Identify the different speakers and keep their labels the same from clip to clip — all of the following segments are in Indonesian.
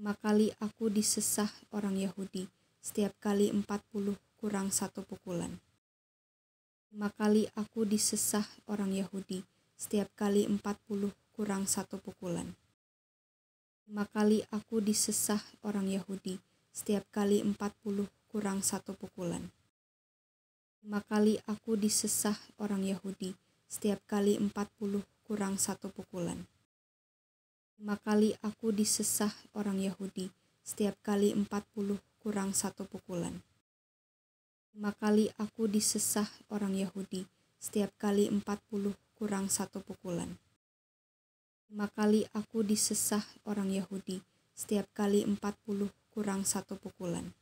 Speaker 1: 5 kali aku disesah orang Yahudi, setiap kali 40 kurang 1 pukulan. 5 kali aku disesah orang Yahudi, setiap kali 40 kurang 1 pukulan. 5 kali aku disesah orang Yahudi, setiap kali 40 kurang 1 pukulan. 5 kali aku disesah orang Yahudi, setiap kali 40 kurang 1 pukulan. 5 kali aku disesah orang Yahudi, setiap kali 40 kurang 1 pukulan. 5 kali aku disesah orang Yahudi, setiap kali 40 kurang 1 pukulan. 5 kali aku disesah orang Yahudi, setiap kali 40 kurang 1 pukulan.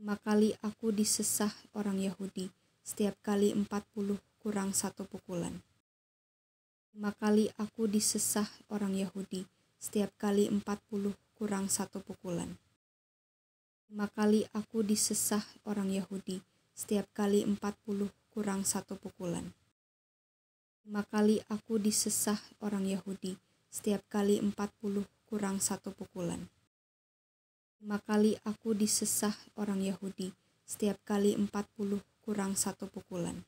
Speaker 1: 5 kali aku disesah orang Yahudi, setiap kali 40 kurang 1 pukulan. 5 kali aku disesah orang Yahudi, setiap kali 40 kurang 1 pukulan. 5 kali aku disesah orang Yahudi, setiap kali 40 kurang 1 pukulan. 5 kali aku disesah orang Yahudi, setiap kali 40 kurang 1 pukulan. 5 kali aku disesah orang Yahudi, setiap kali 40 kurang 1 pukulan.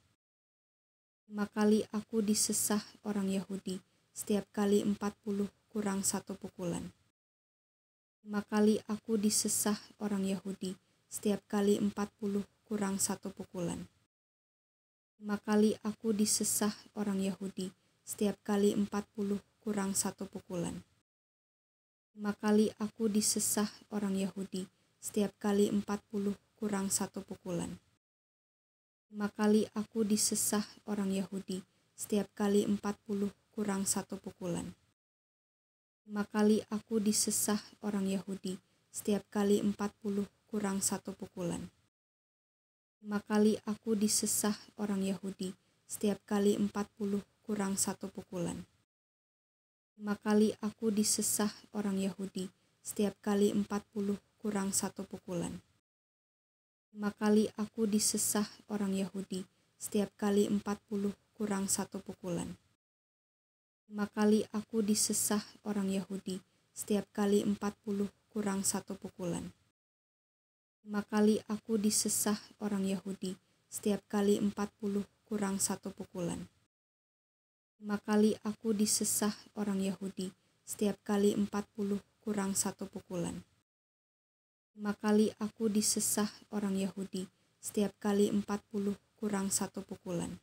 Speaker 1: 5 kali aku disesah orang Yahudi, setiap kali 40 kurang 1 pukulan. 5 kali aku disesah orang Yahudi, setiap kali 40 kurang 1 pukulan. 5 kali aku disesah orang Yahudi, setiap kali 40 kurang 1 pukulan. 5 kali aku disesah orang Yahudi, setiap kali 40 kurang 1 pukulan. 5 kali aku disesah orang Yahudi, setiap kali 40 kurang 1 pukulan. 5 kali aku disesah orang Yahudi, setiap kali 40 kurang 1 pukulan. 5 kali aku disesah orang Yahudi, setiap kali 40 kurang 1 pukulan. 5 kali aku disesah orang Yahudi, setiap kali 40 kurang 1 pukulan. 5 kali aku disesah orang Yahudi, setiap kali 40 kurang 1 pukulan. 5 kali aku disesah orang Yahudi, setiap kali 40 kurang 1 pukulan. 5 kali aku disesah orang Yahudi, setiap kali 40 kurang 1 pukulan. 5 kali aku disesah orang Yahudi, setiap kali 40 kurang 1 pukulan. 5 kali aku disesah orang Yahudi, setiap kali 40 kurang 1 pukulan.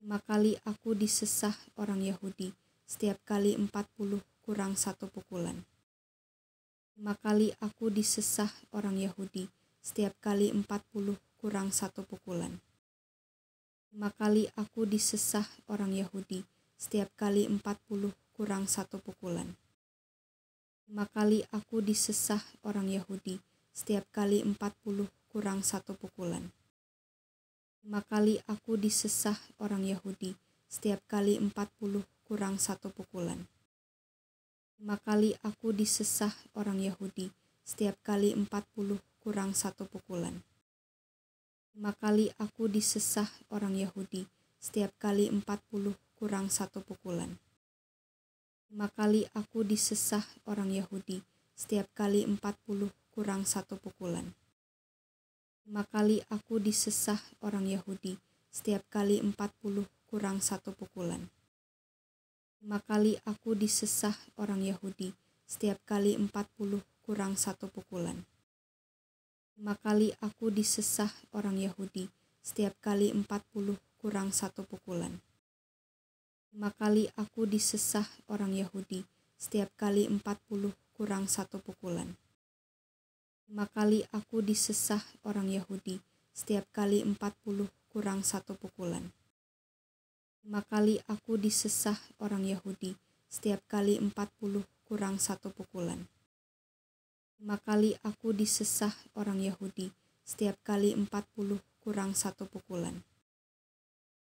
Speaker 1: 5 kali aku disesah orang Yahudi, setiap kali 40 kurang 1 pukulan. 5 kali aku disesah orang Yahudi, setiap kali 40 kurang 1 pukulan. 5 kali aku disesah orang Yahudi, setiap kali 40 kurang 1 pukulan. 5 kali aku disesah orang Yahudi, setiap kali 40 kurang 1 pukulan. 5 kali aku disesah orang Yahudi, setiap kali 40 kurang 1 pukulan. 5 kali aku disesah orang Yahudi, setiap kali 40 kurang 1 pukulan. 5 kali aku disesah orang Yahudi, setiap kali 40 kurang 1 pukulan. 5 kali aku disesah orang Yahudi, setiap kali 40 kurang 1 pukulan. 5 kali aku disesah orang Yahudi, setiap kali 40 kurang 1 pukulan. 5 kali aku disesah orang Yahudi, setiap kali 40 kurang 1 pukulan. 5 kali aku disesah orang Yahudi, setiap kali 40 kurang 1 pukulan. 5 kali aku disesah orang Yahudi, setiap kali 40 kurang 1 pukulan. 5 kali aku disesah orang Yahudi, setiap kali 40 kurang 1 pukulan. 5 kali aku disesah orang Yahudi, setiap kali 40 kurang 1 pukulan. 5 kali aku disesah orang Yahudi, setiap kali 40 kurang 1 pukulan.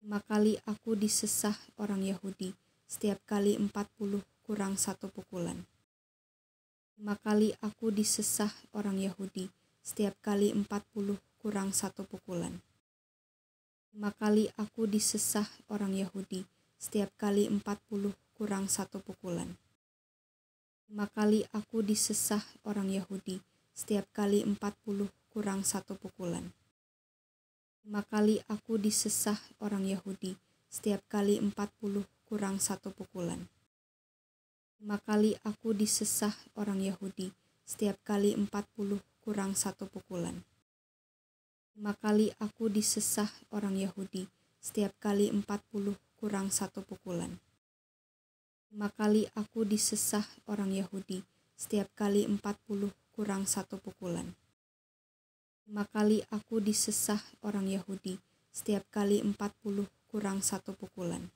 Speaker 1: 5 kali aku disesah orang Yahudi, setiap kali 40 kurang 1 pukulan. 5 kali aku disesah orang Yahudi, setiap kali 40 kurang 1 pukulan. 5 kali aku disesah orang Yahudi, setiap kali 40 kurang 1 pukulan. 5 kali aku disesah orang Yahudi, setiap kali 40 kurang 1 pukulan. 5 kali aku disesah orang Yahudi, setiap kali 40 kurang 1 pukulan. 5 kali aku disesah orang Yahudi, setiap kali 40 kurang 1 pukulan. 5 kali aku disesah orang Yahudi, setiap kali 40 kurang 1 pukulan. 5 kali aku disesah orang Yahudi, setiap kali 40 kurang 1 pukulan. 5 kali aku disesah orang Yahudi, setiap kali 40 kurang 1 pukulan.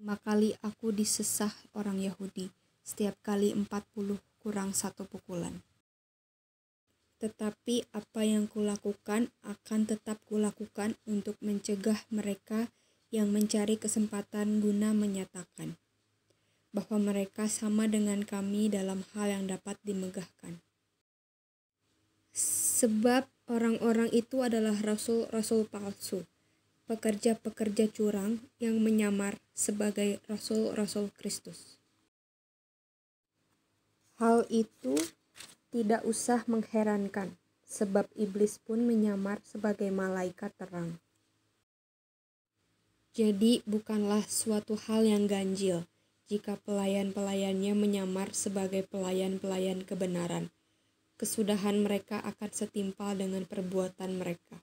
Speaker 1: 5 kali aku disesah orang Yahudi, setiap kali 40 kurang 1 pukulan. Tetapi apa yang kulakukan akan tetap kulakukan untuk mencegah mereka yang mencari kesempatan guna menyatakan bahwa mereka sama dengan kami dalam hal yang dapat dimegahkan. Sebab orang-orang itu adalah rasul-rasul palsu, pekerja-pekerja curang yang menyamar sebagai rasul-rasul Kristus. Hal itu tidak usah mengherankan, sebab iblis pun menyamar sebagai malaikat terang. Jadi bukanlah suatu hal yang ganjil jika pelayan-pelayannya menyamar sebagai pelayan-pelayan kebenaran. Kesudahan mereka akan setimpal dengan perbuatan mereka.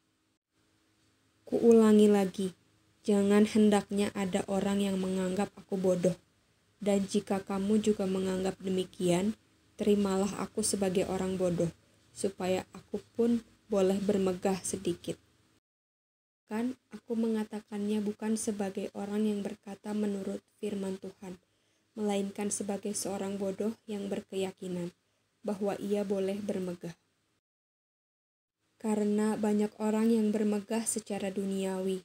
Speaker 1: Kuulangi lagi, jangan hendaknya ada orang yang menganggap aku bodoh. Dan jika kamu juga menganggap demikian, terimalah aku sebagai orang bodoh, supaya aku pun boleh bermegah sedikit. Kan aku mengatakannya bukan sebagai orang yang berkata menurut firman Tuhan, melainkan sebagai seorang bodoh yang berkeyakinan bahwa ia boleh bermegah. Karena banyak orang yang bermegah secara duniawi,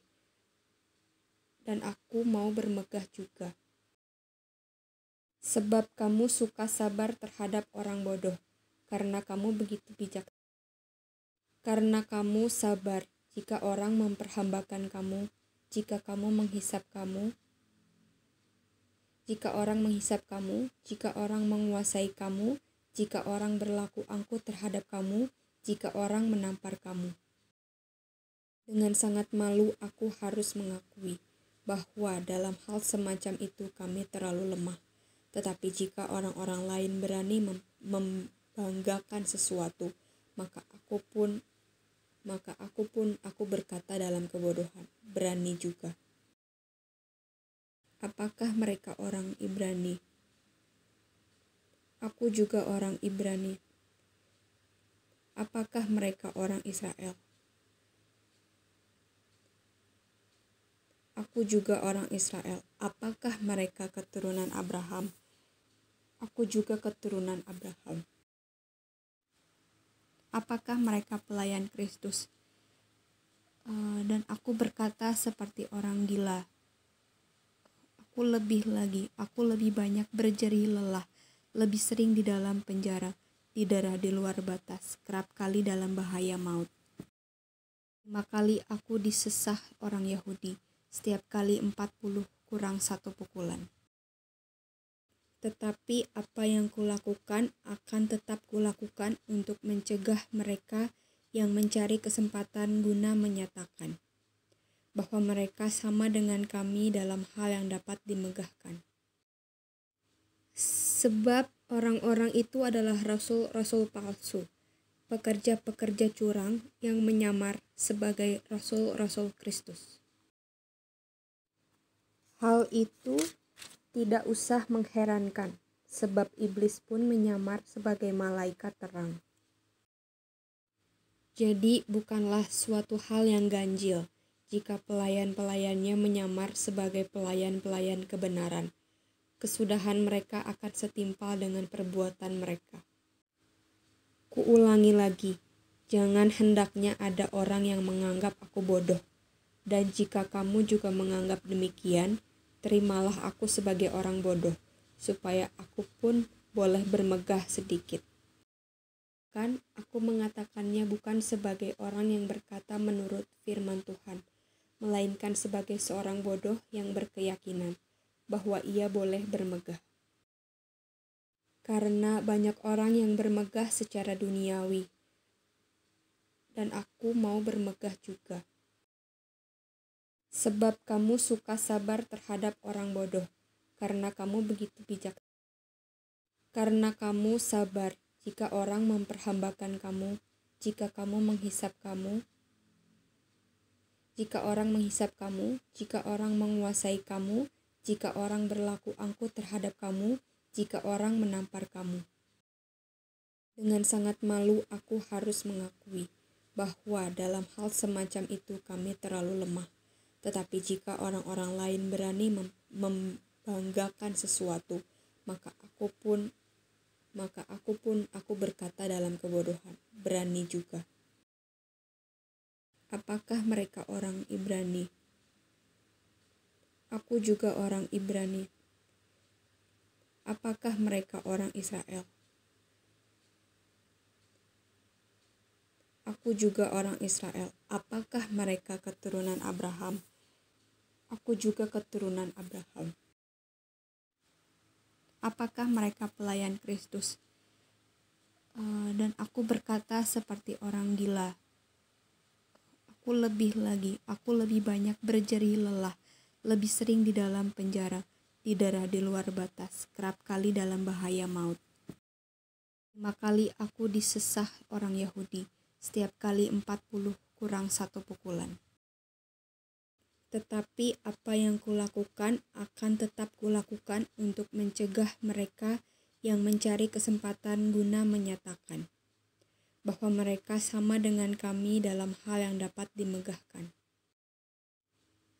Speaker 1: dan aku mau bermegah juga. Sebab kamu suka sabar terhadap orang bodoh, karena kamu begitu bijak. Karena kamu sabar jika orang memperhambakan kamu, jika orang menghisap kamu, jika orang menguasai kamu, jika orang berlaku angkuh terhadap kamu, jika orang menampar kamu. Dengan sangat malu aku harus mengakui bahwa dalam hal semacam itu kami terlalu lemah. Tetapi jika orang-orang lain berani membanggakan sesuatu, maka aku berkata dalam kebodohan, berani juga. Apakah mereka orang Ibrani? Aku juga orang Ibrani. Apakah mereka orang Israel? Aku juga orang Israel. Apakah mereka keturunan Abraham? Aku juga keturunan Abraham. Apakah mereka pelayan Kristus? Dan aku berkata seperti orang gila. Aku lebih banyak berjerih lelah, lebih sering di dalam penjara, di daerah di luar batas, kerap kali dalam bahaya maut. 5 kali aku disesah orang Yahudi, setiap kali 40 kurang 1 pukulan. Tetapi apa yang kulakukan akan tetap kulakukan untuk mencegah mereka yang mencari kesempatan guna menyatakan bahwa mereka sama dengan kami dalam hal yang dapat dimegahkan. Sebab orang-orang itu adalah rasul-rasul palsu, pekerja-pekerja curang yang menyamar sebagai rasul-rasul Kristus. Hal itu tidak usah mengherankan, sebab iblis pun menyamar sebagai malaikat terang. Jadi bukanlah suatu hal yang ganjil jika pelayan-pelayannya menyamar sebagai pelayan-pelayan kebenaran. Kesudahan mereka akan setimpal dengan perbuatan mereka. Kuulangi lagi, jangan hendaknya ada orang yang menganggap aku bodoh. Dan jika kamu juga menganggap demikian, terimalah aku sebagai orang bodoh, supaya aku pun boleh bermegah sedikit. Kan aku mengatakannya bukan sebagai orang yang berkata menurut firman Tuhan, melainkan sebagai seorang bodoh yang berkeyakinan bahwa ia boleh bermegah. karena banyak orang yang bermegah secara duniawi, dan aku mau bermegah juga. Sebab kamu suka sabar terhadap orang bodoh, karena kamu begitu bijak. Karena kamu sabar jika orang memperhambakan kamu, jika orang menghisap kamu, jika orang menguasai kamu, jika orang berlaku angkuh terhadap kamu, jika orang menampar kamu. Dengan sangat malu aku harus mengakui bahwa dalam hal semacam itu kami terlalu lemah. Tetapi jika orang-orang lain berani membanggakan sesuatu, maka aku berkata dalam kebodohan, berani juga. Apakah mereka orang Ibrani? Aku juga orang Ibrani. Apakah mereka orang Israel? Aku juga orang Israel. Apakah mereka keturunan Abraham? Aku juga keturunan Abraham. Apakah mereka pelayan Kristus? Dan aku berkata seperti orang gila. Aku lebih banyak berjerih lelah, lebih sering di dalam penjara, didera di luar batas, kerap kali dalam bahaya maut. 5 kali aku disesah orang Yahudi, setiap kali 40 kurang 1 pukulan. Tetapi apa yang kulakukan akan tetap kulakukan untuk mencegah mereka yang mencari kesempatan guna menyatakan bahwa mereka sama dengan kami dalam hal yang dapat dimegahkan.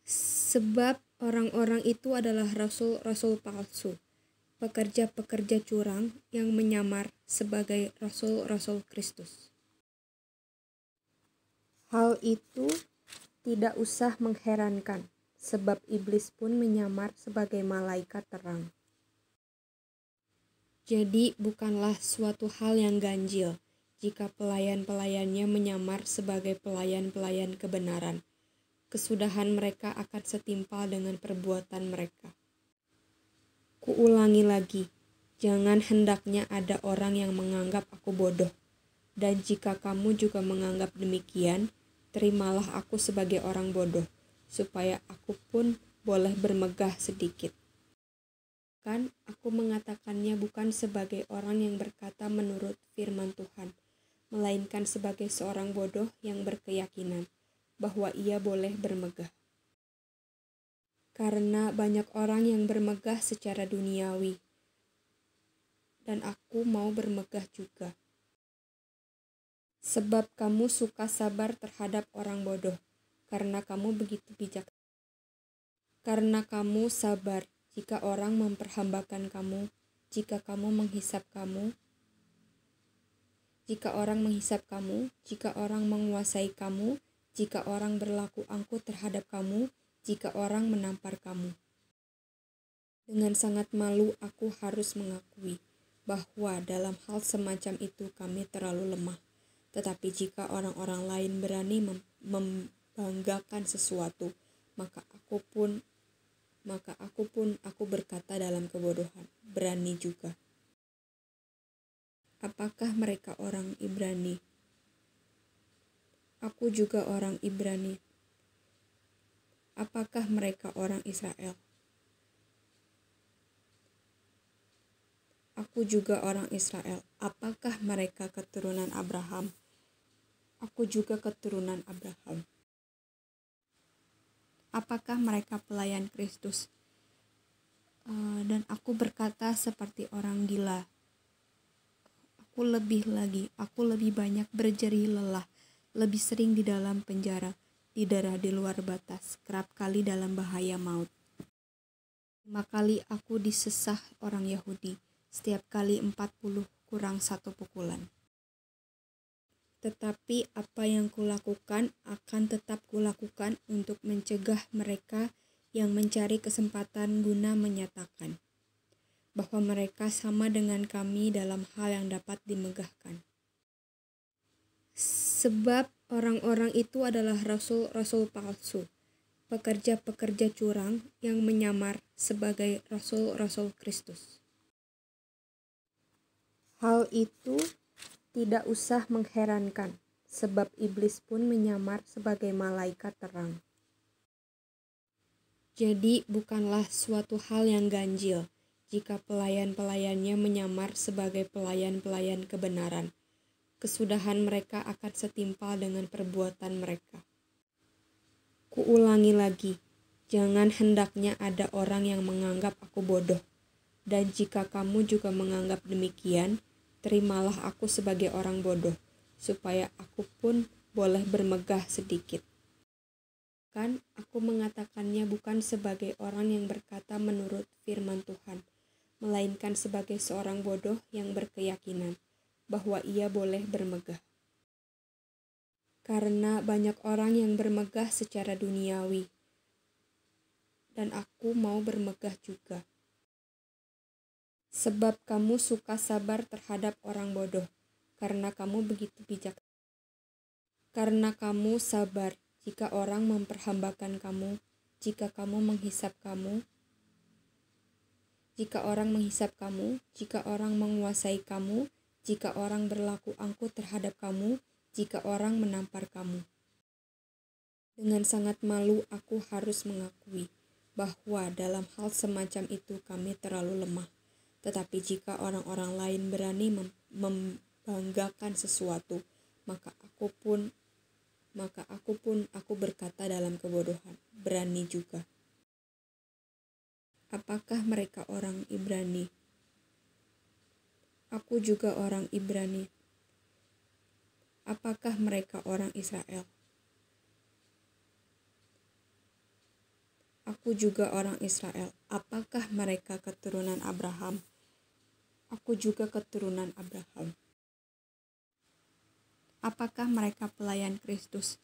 Speaker 1: Sebab orang-orang itu adalah rasul-rasul palsu, pekerja-pekerja curang yang menyamar sebagai rasul-rasul Kristus. Hal itu tidak usah mengherankan, sebab iblis pun menyamar sebagai malaikat terang. Jadi bukanlah suatu hal yang ganjil jika pelayan-pelayannya menyamar sebagai pelayan-pelayan kebenaran. Kesudahan mereka akan setimpal dengan perbuatan mereka. Kuulangi lagi, jangan hendaknya ada orang yang menganggap aku bodoh. Dan jika kamu juga menganggap demikian, terimalah aku sebagai orang bodoh, supaya aku pun boleh bermegah sedikit. Kan aku mengatakannya bukan sebagai orang yang berkata menurut firman Tuhan, melainkan sebagai seorang bodoh yang berkeyakinan bahwa ia boleh bermegah. Karena banyak orang yang bermegah secara duniawi, dan aku mau bermegah juga. Sebab kamu suka sabar terhadap orang bodoh, karena kamu begitu bijak. Karena kamu sabar jika orang memperhambakan kamu, jika orang menghisap kamu, jika orang menguasai kamu, jika orang berlaku angkuh terhadap kamu, jika orang menampar kamu. Dengan sangat malu aku harus mengakui bahwa dalam hal semacam itu kami terlalu lemah. Tetapi jika orang-orang lain berani membanggakan sesuatu, maka aku berkata dalam kebodohan, berani juga. Apakah mereka orang Ibrani? Aku juga orang Ibrani. Apakah mereka orang Israel? Aku juga orang Israel. Apakah mereka keturunan Abraham? Aku juga keturunan Abraham. Apakah mereka pelayan Kristus? Dan aku berkata seperti orang gila. Aku lebih banyak berjerih lelah, lebih sering di dalam penjara, didera di luar batas, kerap kali dalam bahaya maut. 5 kali aku disesah orang Yahudi, setiap kali 40 kurang 1 pukulan. Tetapi apa yang kulakukan akan tetap kulakukan untuk mencegah mereka yang mencari kesempatan guna menyatakan bahwa mereka sama dengan kami dalam hal yang dapat dimegahkan. Sebab orang-orang itu adalah rasul-rasul palsu, pekerja-pekerja curang yang menyamar sebagai rasul-rasul Kristus. Hal itu tidak usah mengherankan, sebab iblis pun menyamar sebagai malaikat terang. Jadi bukanlah suatu hal yang ganjil jika pelayan-pelayannya menyamar sebagai pelayan-pelayan kebenaran. Kesudahan mereka akan setimpal dengan perbuatan mereka. Kuulangi lagi, jangan hendaknya ada orang yang menganggap aku bodoh. Dan jika kamu juga menganggap demikian, terimalah aku sebagai orang bodoh, supaya aku pun boleh bermegah sedikit. Kan aku mengatakannya bukan sebagai orang yang berkata menurut firman Tuhan, melainkan sebagai seorang bodoh yang berkeyakinan bahwa ia boleh bermegah. Karena banyak orang yang bermegah secara duniawi, dan aku mau bermegah juga. Sebab kamu suka sabar terhadap orang bodoh, karena kamu begitu bijak. Karena kamu sabar jika orang memperhambakan kamu, jika orang menghisap kamu, jika orang menguasai kamu, jika orang berlaku angkuh terhadap kamu, jika orang menampar kamu. Dengan sangat malu aku harus mengakui bahwa dalam hal semacam itu kami terlalu lemah. Tetapi jika orang-orang lain berani membanggakan sesuatu, maka aku berkata dalam kebodohan, berani juga. Apakah mereka orang Ibrani? Aku juga orang Ibrani. Apakah mereka orang Israel? Aku juga orang Israel. Apakah mereka keturunan Abraham? Aku juga keturunan Abraham. Apakah mereka pelayan Kristus?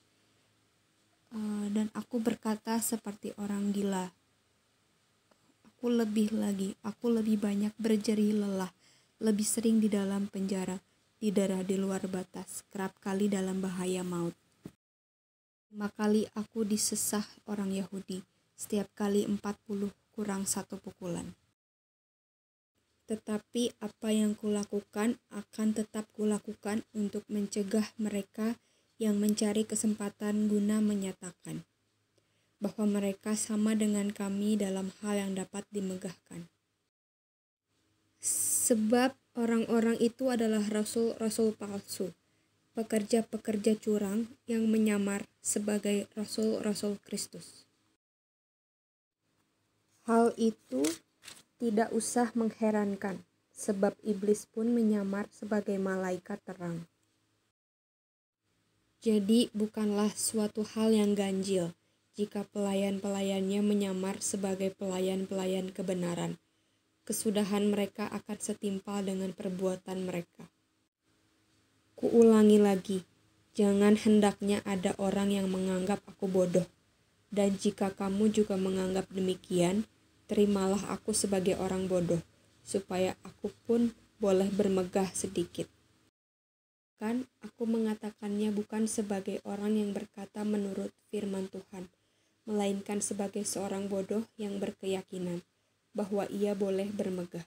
Speaker 1: Dan aku berkata seperti orang gila. Aku lebih banyak berjerih lelah, lebih sering di dalam penjara, didera di luar batas, kerap kali dalam bahaya maut. 5 kali aku disesah orang Yahudi, setiap kali 40 kurang 1 pukulan. Tetapi apa yang kulakukan akan tetap kulakukan untuk mencegah mereka yang mencari kesempatan guna menyatakan bahwa mereka sama dengan kami dalam hal yang dapat dimegahkan. Sebab orang-orang itu adalah rasul-rasul palsu, pekerja-pekerja curang yang menyamar sebagai rasul-rasul Kristus. Hal itu tidak usah mengherankan, sebab iblis pun menyamar sebagai malaikat terang. Jadi bukanlah suatu hal yang ganjil jika pelayan-pelayannya menyamar sebagai pelayan-pelayan kebenaran. Kesudahan mereka akan setimpal dengan perbuatan mereka. Kuulangi lagi, jangan hendaknya ada orang yang menganggap aku bodoh. Dan jika kamu juga menganggap demikian, terimalah aku sebagai orang bodoh, supaya aku pun boleh bermegah sedikit. Kan aku mengatakannya bukan sebagai orang yang berkata menurut firman Tuhan, melainkan sebagai seorang bodoh yang berkeyakinan bahwa ia boleh bermegah.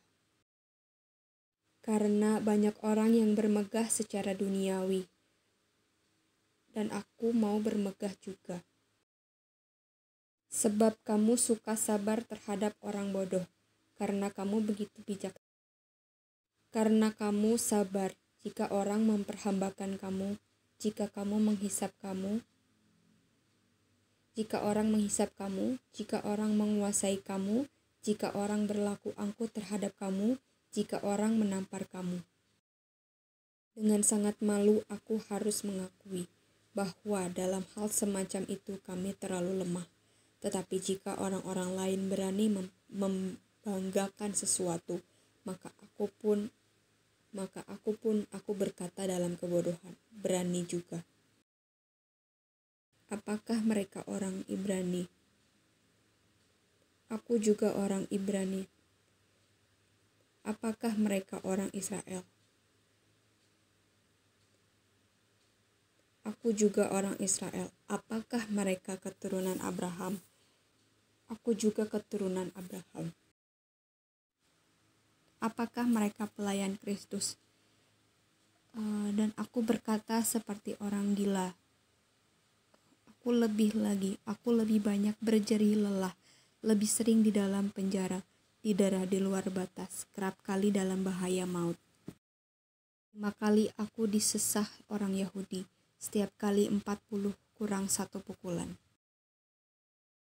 Speaker 1: Karena banyak orang yang bermegah secara duniawi, dan aku mau bermegah juga. Sebab kamu suka sabar terhadap orang bodoh, karena kamu begitu bijak. Karena kamu sabar jika orang memperhambakan kamu, jika orang menghisap kamu, jika orang menguasai kamu, jika orang berlaku angkuh terhadap kamu, jika orang menampar kamu. Dengan sangat malu aku harus mengakui bahwa dalam hal semacam itu kami terlalu lemah. Tetapi jika orang-orang lain berani membanggakan sesuatu, maka aku berkata dalam kebodohan, berani juga. Apakah mereka orang Ibrani? Aku juga orang Ibrani. Apakah mereka orang Israel? Aku juga orang Israel. Apakah mereka keturunan Abraham? Aku juga keturunan Abraham. Apakah mereka pelayan Kristus? Dan aku berkata seperti orang gila. Aku lebih banyak berjerih lelah, lebih sering di dalam penjara, di daerah di luar batas, kerap kali dalam bahaya maut. 5 kali aku disesah orang Yahudi, setiap kali 40 kurang 1 pukulan.